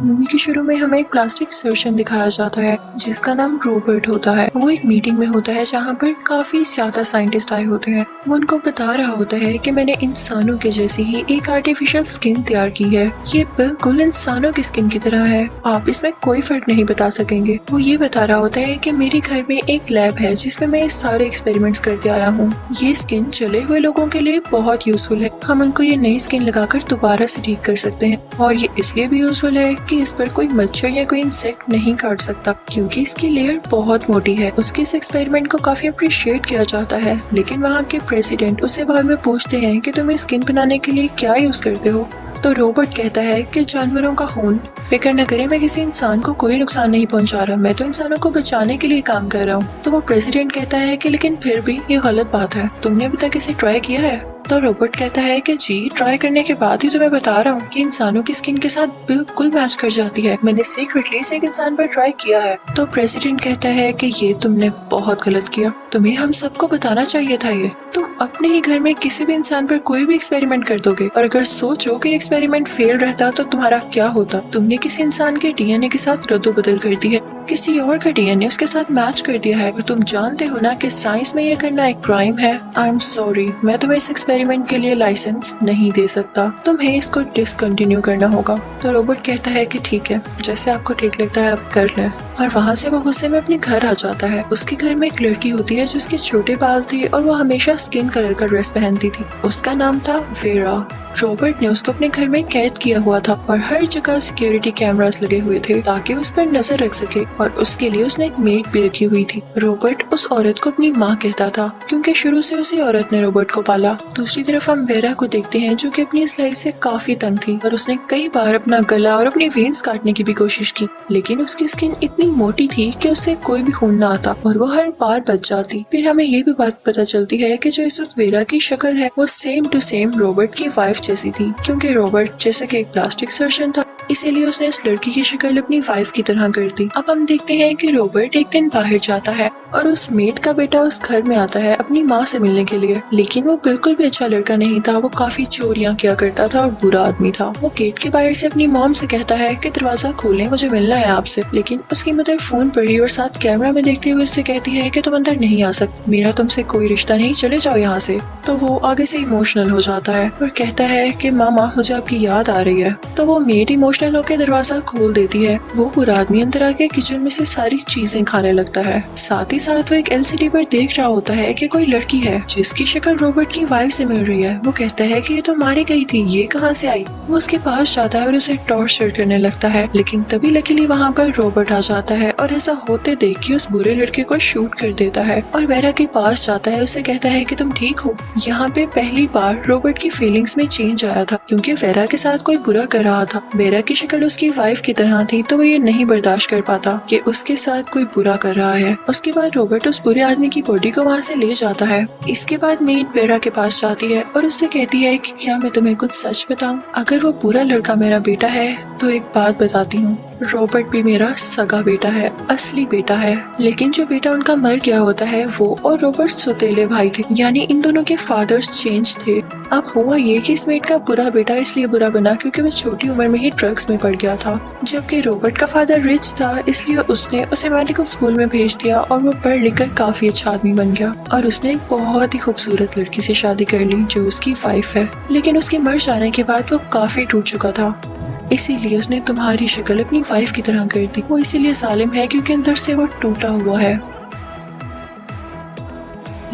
Movie के शुरू में हमें एक प्लास्टिक सर्जन दिखाया जाता है जिसका नाम रॉबर्ट होता है। वो एक मीटिंग में होता है जहाँ पर काफी ज्यादा साइंटिस्ट आए होते हैं। वो उनको बता रहा होता है कि मैंने इंसानों के जैसी ही एक आर्टिफिशियल स्किन तैयार की है। ये बिल्कुल इंसानों की स्किन की तरह है, आप इसमें कोई फर्क नहीं बता सकेंगे। वो ये बता रहा होता है कि मेरे घर में एक लैब है जिसमें मैं सारे एक्सपेरिमेंट्स करते आया हूँ। ये स्किन जले हुए लोगों के लिए बहुत यूजफुल है। हम उनको ये नई स्किन लगाकर दोबारा से ठीक कर सकते हैं और ये इसलिए भी यूजफुल है कि इस पर कोई मच्छर या कोई इंसेक्ट नहीं काट सकता क्योंकि इसकी लेयर बहुत मोटी है। उसके इस एक्सपेरिमेंट को काफी अप्रिशिएट किया जाता है, लेकिन वहाँ के प्रेसिडेंट उससे बाद में पूछते हैं कि तुम स्किन बनाने के लिए क्या यूज करते हो। तो रॉबर्ट कहता है कि जानवरों का खून। फिक्र न करें, मैं किसी इंसान को कोई नुकसान नहीं पहुंचा रहा, मैं तो इंसानों को बचाने के लिए काम कर रहा हूँ। तो वो प्रेसिडेंट कहता है कि लेकिन फिर भी ये गलत बात है, तुमने अभी तक इसे ट्राई किया है? तो रॉबर्ट कहता है कि जी, ट्राई करने के बाद ही तो मैं बता रहा हूँ कि इंसानों की स्किन के साथ बिल्कुल मैच कर जाती है। मैंने सीक्रेटली से एक इंसान पर ट्राई किया है। तो प्रेसिडेंट कहता है कि ये तुमने बहुत गलत किया, तुम्हें हम सबको बताना चाहिए था। ये तुम अपने ही घर में किसी भी इंसान पर कोई भी एक्सपेरिमेंट कर दोगे और अगर सोचो कि एक्सपेरिमेंट फेल रहता तो तुम्हारा क्या होता। तुमने किसी इंसान के डीएनए के साथ रद्दोबदल कर दी है, किसी और का डीएनए उसके साथ मैच कर दिया है और तुम जानते हो ना कि साइंस में ये करना एक क्राइम है। आई एम सॉरी, मैं तुम्हें इस एक्सपेरिमेंट के लिए लाइसेंस नहीं दे सकता, तुम्हें इसको डिसकंटिन्यू करना होगा। तो रॉबर्ट कहता है कि ठीक है, जैसे आपको ठीक लगता है आप कर लें। और वहाँ से वो गुस्से में अपने घर आ जाता है। उसके घर में एक लड़की होती है जिसके छोटे बाल थे और वो हमेशा स्किन कलर का ड्रेस पहनती थी। उसका नाम था वेरा। रॉबर्ट ने उसको अपने घर में कैद किया हुआ था और हर जगह सिक्योरिटी कैमरास लगे हुए थे ताकि उस पर नजर रख सके और उसके लिए उसने एक मेड भी रखी हुई थी। रॉबर्ट उस औरत को अपनी माँ कहता था क्योंकि शुरू से उसी औरत ने रॉबर्ट को पाला। दूसरी तरफ हम वेरा को देखते हैं जो कि अपनी इस लाइफ से काफी तंग थी और उसने कई बार अपना गला और अपनी वेन्स काटने की भी कोशिश की, लेकिन उसकी स्किन इतनी मोटी थी कि उससे कोई भी खून न आता और वो हर बार बच जाती। फिर हमें ये भी बात पता चलती है कि जो इस वक्त वेरा की शक्ल है वो सेम टू सेम रॉबर्ट की वाइफ जैसी थी, क्योंकि रॉबर्ट जैसे कि एक प्लास्टिक सर्जन था इसीलिए उसने इस लड़की की शक्ल अपनी वाइफ की तरह कर दी। अब हम देखते हैं कि रॉबर्ट एक दिन बाहर जाता है और उस मेड का बेटा उस घर में आता है अपनी माँ से मिलने के लिए, लेकिन वो बिल्कुल भी अच्छा लड़का नहीं था। वो काफी चोरियां किया करता था और बुरा आदमी था। वो गेट के बाहर से अपनी मॉम से कहता है कि दरवाजा खोलें, मुझे मिलना है आपसे, लेकिन उसकी मदर फोन पर ही और साथ कैमरा में देखते हुए उससे कहती है कि तुम अंदर नहीं आ सकते, मेरा तुमसे कोई रिश्ता नहीं, चले जाओ यहाँ से। तो वो आगे से इमोशनल हो जाता है और कहता है कि मामा मुझे आपकी याद आ रही है। तो वो मेड इमोशनल होकर दरवाजा खोल देती है। वो पूरा आदमी अंदर आके किचन में से सारी चीजें खाने लगता है। साथ ही साथ वो एक एलसीडी पर देख रहा होता है कि कोई लड़की है जिसकी शक्ल रॉबर्ट की वाइफ से मिल रही है। वो कहता है कि ये तो मारी गई थी, ये कहाँ से आई। वो उसके पास जाता है और उसे टॉर्चर करने लगता है, लेकिन तभी लकीली वहाँ पर रॉबर्ट आ जाता है और ऐसा होते देख के उस बुरे लड़के को शूट कर देता है और वेरा के पास जाता है। उससे कहता है कि तुम ठीक हो। यहाँ पे पहली बार रॉबर्ट की फीलिंग्स में चेंज आया था क्योंकि वेरा के साथ कोई बुरा कर रहा था। वेरा की शक्ल उसकी वाइफ की तरह थी तो वो ये नहीं बर्दाश्त कर पाता कि उसके साथ कोई बुरा कर रहा है। उसके बाद रॉबर्ट उस बुरे आदमी की बॉडी को वहाँ से ले जाता है। इसके बाद मेड वेरा के पास जाती है और उससे कहती है कि क्या मैं तुम्हें कुछ सच बताऊं, अगर वो बुरा लड़का मेरा बेटा है तो एक बात बताती हूँ, रॉबर्ट भी मेरा सगा बेटा है, असली बेटा है, लेकिन जो बेटा उनका मर गया होता है वो और रॉबर्ट सौतेले भाई थे, यानी इन दोनों के फादर्स चेंज थे। अब हुआ ये कि इस मेड का बुरा बेटा इसलिए बुरा बना क्योंकि वो छोटी उम्र में ही ड्रग्स में पड़ गया था, जबकि रॉबर्ट का फादर रिच था इसलिए उसने उसे मेडिकल स्कूल में भेज दिया और वो पढ़ लिख कर काफी अच्छा आदमी बन गया और उसने एक बहुत ही खूबसूरत लड़की से शादी कर ली जो उसकी वाइफ है। लेकिन उसके मर जाने के बाद वो काफी टूट चुका था, इसीलिए उसने तुम्हारी शक्ल अपनी वाइफ की तरह कर दी। वो इसीलिए जालिम है क्योंकि अंदर से वो टूटा हुआ है।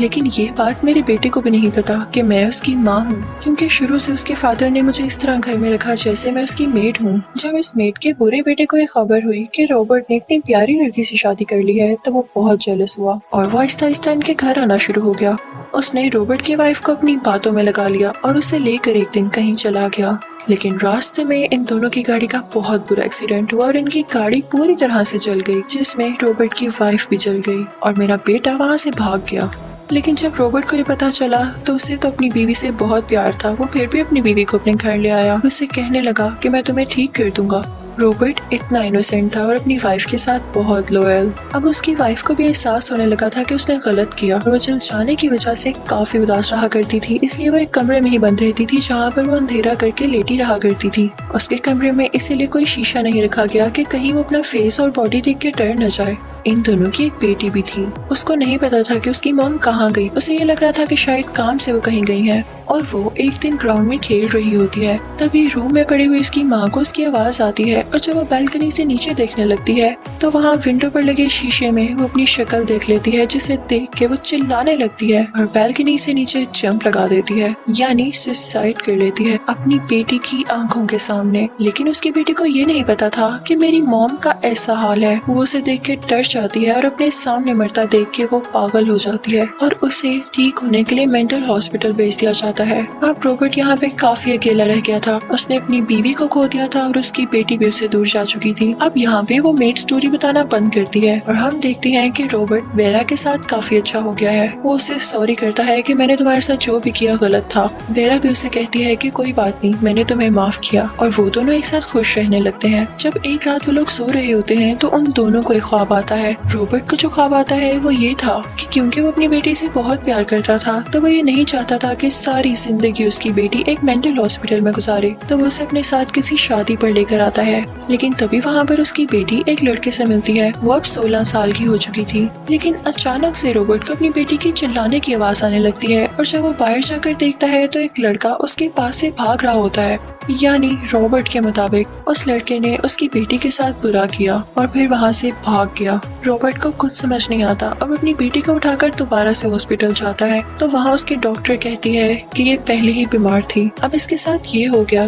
लेकिन ये बात मेरे बेटे को भी नहीं पता कि मैं उसकी माँ हूँ, क्योंकि शुरू से उसके फादर ने मुझे इस तरह घर में रखा जैसे मैं उसकी मेड हूँ। जब इस मेड के बुरे बेटे को ये खबर हुई कि रॉबर्ट ने इतनी प्यारी लड़की से शादी कर ली है तो वो बहुत जेलस हुआ और वो आहिस्ता आहिस्ता इनके घर आना शुरू हो गया। उसने रॉबर्ट की वाइफ को अपनी बातों में लगा लिया और उसे लेकर एक दिन कहीं चला गया, लेकिन रास्ते में इन दोनों की गाड़ी का बहुत बुरा एक्सीडेंट हुआ और इनकी गाड़ी पूरी तरह से जल गई, जिसमें रॉबर्ट की वाइफ भी जल गई और मेरा बेटा वहाँ से भाग गया। लेकिन जब रॉबर्ट को ये पता चला तो उसे तो अपनी बीवी से बहुत प्यार था। वो फिर भी अपनी बीवी को अपने घर ले आया, उससे कहने लगा कि मैं तुम्हें ठीक कर दूंगा। रॉबर्ट इतना इनोसेंट था और अपनी वाइफ के साथ बहुत लॉयल। अब उसकी वाइफ को भी एहसास होने लगा था कि उसने गलत किया। वो जल जाने की वजह से काफी उदास रहा करती थी, इसलिए वो एक कमरे में ही बंद रहती थी जहाँ पर वो अंधेरा करके लेटी रहा करती थी। उसके कमरे में इसीलिए कोई शीशा नहीं रखा गया कि कहीं वो अपना फेस और बॉडी देख के डर न जाए। इन दोनों की एक बेटी भी थी। उसको नहीं पता था कि उसकी मॉम कहाँ गई। उसे ये लग रहा था कि शायद काम से वो कहीं गई है और वो एक दिन ग्राउंड में खेल रही होती है। तभी रूम में पड़ी हुई उसकी माँ को उसकी आवाज आती है और जब वो बालकनी से नीचे देखने लगती है तो वहाँ विंडो पर लगे शीशे में वो अपनी शक्ल देख लेती है, जिसे देख के वो चिल्लाने लगती है और बालकनी से नीचे जंप लगा देती है, यानी सुसाइड कर लेती है अपनी बेटी की आंखों के सामने। लेकिन उसकी बेटी को ये नहीं पता था कि मेरी मॉम का ऐसा हाल है। वो उसे देख के डर जाती है और अपने सामने मरता देख के वो पागल हो जाती है और उसे ठीक होने के लिए मेंटल हॉस्पिटल भेज दिया जाता है। अब रॉबर्ट यहाँ पे काफी अकेला रह गया था। उसने अपनी बीवी को खो दिया था और उसकी बेटी भी उससे दूर जा चुकी थी। अब यहाँ पे वो मेड स्टोरी बताना बंद करती है और हम देखते हैं कि रॉबर्ट वेरा के साथ काफी अच्छा हो गया है। वो उससे सॉरी करता है कि मैंने तुम्हारे साथ जो भी किया गलत था। वेरा भी उसे कहती है कि कोई बात नहीं, मैंने तुम्हें माफ किया और वो दोनों एक साथ खुश रहने लगते हैं। जब एक रात वो लोग सो रहे होते हैं तो उन दोनों को एक ख्वाब आता है। रॉबर्ट को जो ख्वाब आता है वो ये था कि क्योंकि वो अपनी बेटी से बहुत प्यार करता था तो वो ये नहीं चाहता था कि सारी जिंदगी उसकी बेटी एक मेंटल हॉस्पिटल में गुजारे, तो वो उसे अपने साथ किसी शादी पर लेकर आता है। लेकिन तभी वहाँ पर उसकी बेटी एक लड़के से मिलती है। वो अब 16 साल की हो चुकी थी। लेकिन अचानक से रॉबर्ट को अपनी बेटी की चिल्लाने की आवाज आने लगती है और जब वो बाहर जाकर देखता है तो एक लड़का उसके पास से भाग रहा होता है। यानी रॉबर्ट के मुताबिक उस लड़के ने उसकी बेटी के साथ बुरा किया और फिर वहाँ से भाग गया। रॉबर्ट को कुछ समझ नहीं आता। अब अपनी बेटी को उठाकर दोबारा से हॉस्पिटल जाता है तो वहाँ उसकी डॉक्टर कहती है कि ये पहले ही बीमार थी, अब इसके साथ ये हो गया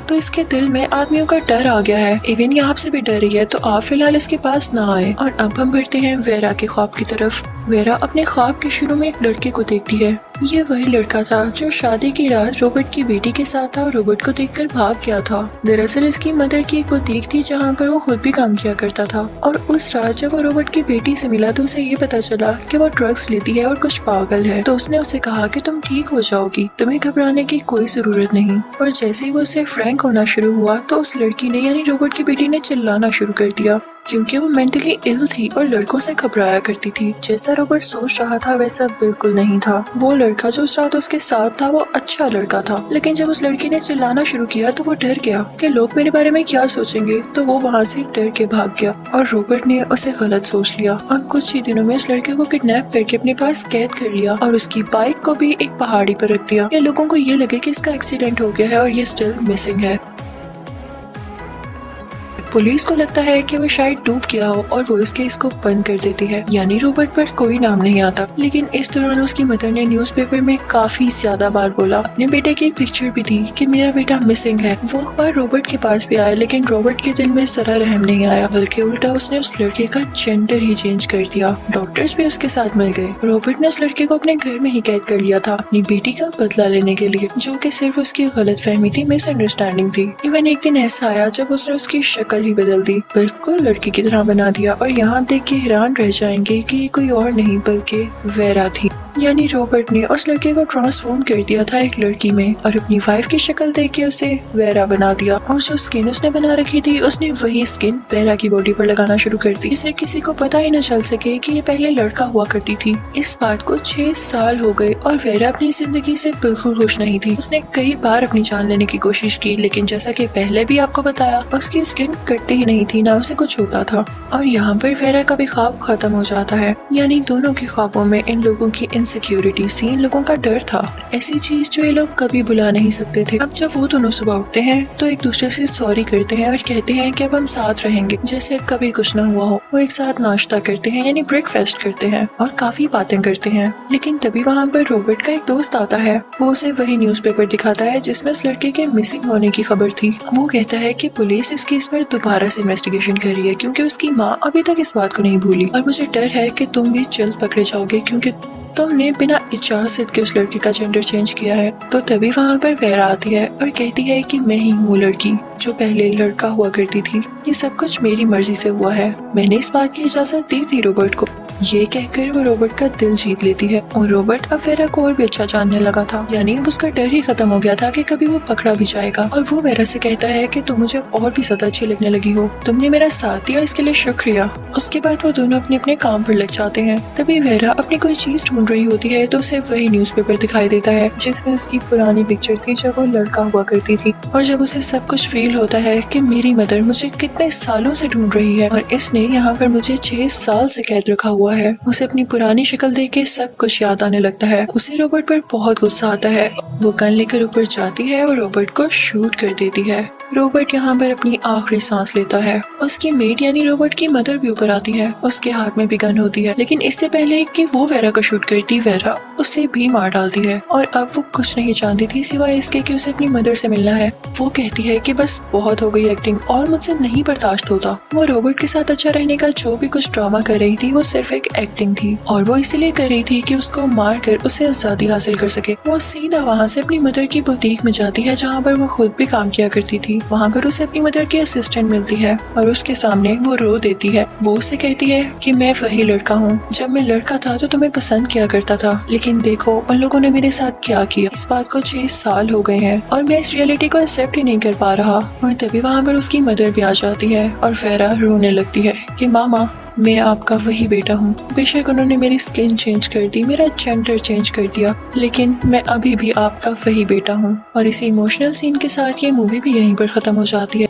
तो इसके दिल में आदमियों का डर आ गया है। इवन ये आपसे भी डर रही है तो आप फिलहाल इसके पास ना आए। और अब हम बढ़ते हैं वेरा के ख्वाब की तरफ। वेरा अपने ख्वाब के शुरू में एक लड़के को देखती है। ये वही लड़का था जो शादी की रात रॉबर्ट की बेटी के साथ था और रॉबर्ट को देखकर भाग गया था। दरअसल इसकी मदर की एक बुटीक थी जहाँ पर वो खुद भी काम किया करता था और उस रात जब वो रॉबर्ट की बेटी से मिला तो उसे ये पता चला कि वो ड्रग्स लेती है और कुछ पागल है। तो उसने उसे कहा कि तुम ठीक हो जाओगी, तुम्हें घबराने की कोई जरूरत नहीं। और जैसे ही वो उससे फ्रैंक होना शुरू हुआ तो उस लड़की ने यानी रॉबर्ट की बेटी ने चिल्लाना शुरू कर दिया क्योंकि वो मेंटली इल थी और लड़कों से घबराया करती थी। जैसा रॉबर्ट सोच रहा था वैसा बिल्कुल नहीं था। वो लड़का जो उस रात उसके साथ था वो अच्छा लड़का था, लेकिन जब उस लड़की ने चिल्लाना शुरू किया तो वो डर गया कि लोग मेरे बारे में क्या सोचेंगे, तो वो वहाँ से डर के भाग गया और रॉबर्ट ने उसे गलत सोच लिया और कुछ ही दिनों में उस लड़के को किडनैप करके अपने पास कैद कर लिया और उसकी बाइक को भी एक पहाड़ी पर रख दिया। ये लोगों को ये लगे कि इसका एक्सीडेंट हो गया है और ये स्टिल मिसिंग है। पुलिस को लगता है कि वो शायद डूब गया हो और वो इस केस को बंद कर देती है, यानी रॉबर्ट पर कोई नाम नहीं आता। लेकिन इस दौरान उसकी मदर ने न्यूज़पेपर में काफी ज्यादा बार बोला, अपने बेटे की एक पिक्चर भी थी कि मेरा बेटा मिसिंग है। वो अखबार रॉबर्ट के पास भी आया लेकिन रॉबर्ट के दिल में जरा रहम नहीं आया, बल्कि उल्टा उसने उस लड़के का जेंडर ही चेंज कर दिया। डॉक्टर्स भी उसके साथ मिल गए। रॉबर्ट ने उस लड़के को अपने घर में ही कैद कर लिया था अपनी बेटी का बदला लेने के लिए, जो कि सिर्फ उसकी गलतफहमी थी, मिसअंडरस्टैंडिंग थी। इवन एक दिन ऐसा आया जब उसने उसकी शक्ल ही बदल दी, बिल्कुल लड़की की तरह बना दिया और यहाँ देख के हैरान रह जाएंगे कि ये कोई और नहीं बल्कि वेरा थी। यानी रॉबर्ट ने उस लड़के को ट्रांसफॉर्म कर दिया था एक लड़की में और अपनी वाइफ की शक्ल देख के उसे वेरा बना दिया और जो स्किन उसने बना रखी थी उसने वही स्किन वेरा की बॉडी पर लगाना शुरू कर दी, जिससे किसी को पता ही न चल सके कि ये पहले लड़का हुआ करती थी। इस बात को 6 साल हो गए और वेरा अपनी जिंदगी से बिल्कुल खुश नहीं थी। उसने कई बार अपनी जान लेने की कोशिश की, लेकिन जैसा कि पहले भी आपको बताया उसकी स्किन कटती ही नहीं थी, ना उसे कुछ होता था। और यहाँ पर वेरा का भी ख्वाब खत्म हो जाता है। यानी दोनों के ख्वाबों में इन लोगों की इनसिक्योरिटीज थी, इन लोगों का डर था, ऐसी चीज जो ये लोग कभी बुला नहीं सकते थे। अब जब वो दोनों सुबह उठते हैं तो एक दूसरे से सॉरी करते हैं और कहते हैं कि अब हम साथ रहेंगे जैसे कभी कुछ ना हुआ हो। वो एक साथ नाश्ता करते हैं यानी ब्रेकफास्ट करते हैं और काफी बातें करते हैं। लेकिन तभी वहाँ पर रॉबर्ट का एक दोस्त आता है। वो उसे वही न्यूज़पेपर दिखाता है जिसमें उस लड़के के मिसिंग होने की खबर थी। वो कहता है कि पुलिस इस केस पर दोबारा से इन्वेस्टिगेशन कर रही है क्योंकि उसकी माँ अभी तक इस बात को नहीं भूली और मुझे डर है कि तुम भी जल्द पकड़े जाओगे क्योंकि तुमने बिना इजाजत के उस लड़की का जेंडर चेंज किया है। तो तभी वहाँ पर वेरा आती है और कहती है कि मैं ही हूँ लड़की जो पहले लड़का हुआ करती थी। ये सब कुछ मेरी मर्जी से हुआ है, मैंने इस बात की इजाजत दी थी रॉबर्ट को। ये कहकर वो रॉबर्ट का दिल जीत लेती है और रॉबर्ट अब वेरा को और भी अच्छा जानने लगा था। यानी अब उसका डर ही खत्म हो गया था कि कभी वो पकड़ा भी जाएगा। और वो वेरा से कहता है कि तुम मुझे और भी ज्यादा अच्छी लगने लगी हो, तुमने मेरा साथ दिया, इसके लिए शुक्रिया। उसके बाद वो दोनों अपने अपने काम पर लग जाते हैं। तभी वेरा अपनी कोई चीज ढूंढ रही होती है तो उसे वही न्यूज़पेपर दिखाई देता है जिसमें उसकी पुरानी पिक्चर थी जब वो लड़का हुआ करती थी। और जब उसे सब कुछ फील होता है कि मेरी मदर मुझे कितने सालों से ढूंढ रही है और इसने यहाँ पर मुझे 6 साल से कैद रखा हुआ है। उसे अपनी पुरानी शक्ल देख के सब कुछ याद आने लगता है। उसे रॉबर्ट पर बहुत गुस्सा आता है। वो गन लेकर ऊपर जाती है और रॉबर्ट को शूट कर देती है। रॉबर्ट यहाँ पर अपनी आखिरी सांस लेता है। उसकी मेड यानी रॉबर्ट की मदर भी ऊपर आती है। उसके हाथ में भी गन होती है, लेकिन इससे पहले कि वो वेरा को शूट करती, वेरा उसे भी मार डालती है। और अब वो कुछ नहीं जानती थी सिवाय इसके कि उसे अपनी मदर से मिलना है। वो कहती है कि बस बहुत हो गई एक्टिंग और मुझसे नहीं बर्दाश्त होता। वो रॉबर्ट के साथ अच्छा रहने का जो भी कुछ ड्रामा कर रही थी वो सिर्फ एक एक्टिंग थी और वो इसलिए कर रही थी कि उसको मार कर उससे आजादी हासिल कर सके। वो सीधा वहाँ से अपनी मदर की बुटीक में जाती है जहाँ पर वो खुद भी काम किया करती थी। वहाँ पर उसे अपनी मदर की असिस्टेंट मिलती है और उसके सामने वो रो देती है। वो उसे कहती है कि मैं वही लड़का हूँ, जब मैं लड़का था तो तुम्हें पसंद किया करता था, लेकिन देखो उन लोगों ने मेरे साथ क्या किया। इस बात को 6 साल हो गए हैं और मैं इस रियलिटी को एक्सेप्ट ही नहीं कर पा रहा। और तभी वहाँ पर उसकी मदर भी आ जाती है और वेरा रोने लगती है कि मामा, मैं आपका वही बेटा हूँ। बेशक उन्होंने मेरी स्किन चेंज कर दी, मेरा जेंडर चेंज कर दिया, लेकिन मैं अभी भी आपका वही बेटा हूँ। और इसी इमोशनल सीन के साथ ये मूवी भी यहीं पर खत्म हो जाती है।